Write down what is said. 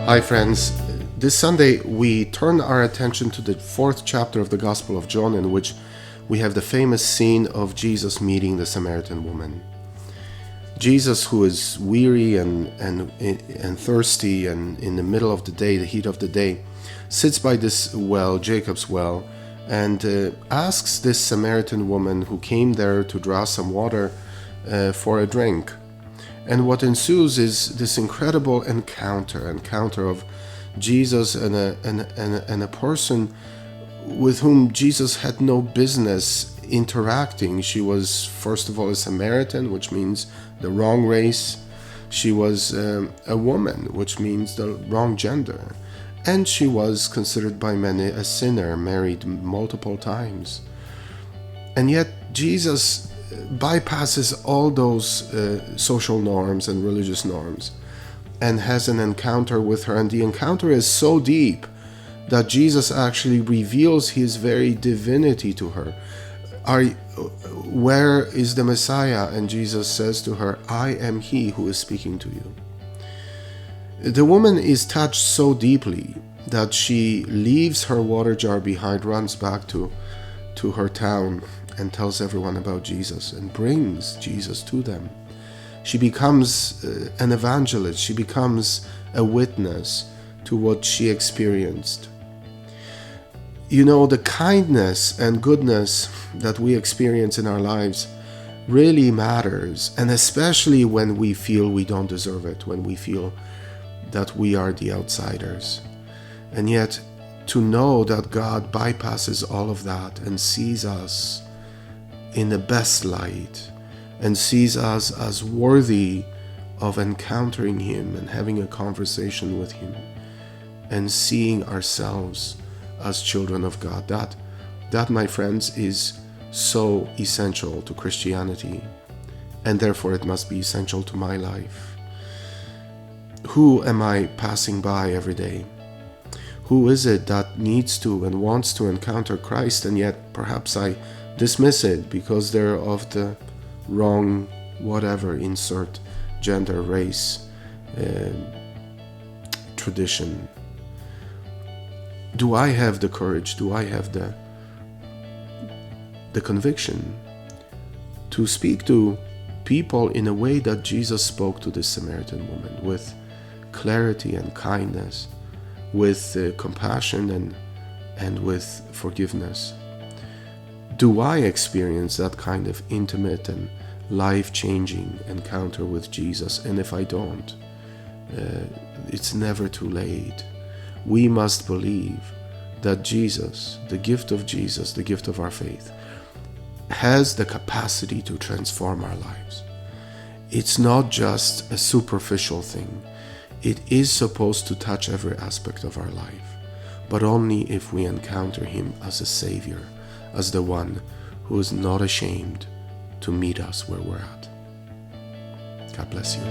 Hi friends, this Sunday we turn our attention to the fourth chapter of the Gospel of John, in which we have the famous scene of Jesus meeting the Samaritan woman. Jesus, who is weary and thirsty, and in the middle of the day, the heat of the day, sits by this well, Jacob's well, and asks this Samaritan woman who came there to draw some water for a drink. And what ensues is this incredible encounter of Jesus and a person with whom Jesus had no business interacting. She was, first of all, a Samaritan, which means the wrong race. She was a woman, which means the wrong gender. And she was considered by many a sinner, married multiple times. And yet Jesus bypasses all those social norms and religious norms and has an encounter with her. And the encounter is so deep that Jesus actually reveals his very divinity to her. Where is the Messiah? And Jesus says to her, I am he who is speaking to you. The woman is touched so deeply that she leaves her water jar behind, runs back to her town, and tells everyone about Jesus and brings Jesus to them. She becomes an evangelist. She becomes a witness to what she experienced. You know, the kindness and goodness that we experience in our lives really matters, and especially when we feel we don't deserve it, when we feel that we are the outsiders. And yet, to know that God bypasses all of that and sees us in the best light and sees us as worthy of encountering him and having a conversation with him and seeing ourselves as children of God, that my friends, is so essential to Christianity, and therefore it must be essential to my life. Who am I passing by every day? Who is it that needs to and wants to encounter Christ, and yet perhaps I dismiss it because they're of the wrong whatever, insert gender, race, tradition? Do I have the courage? Do I have the conviction to speak to people in a way that Jesus spoke to this Samaritan woman, with clarity and kindness, with compassion and with forgiveness? Do I experience that kind of intimate and life-changing encounter with Jesus? And if I don't, it's never too late. We must believe that Jesus, the gift of Jesus, the gift of our faith, has the capacity to transform our lives. It's not just a superficial thing. It is supposed to touch every aspect of our life, but only if we encounter him as a Savior, as the one who is not ashamed to meet us where we're at. God bless you.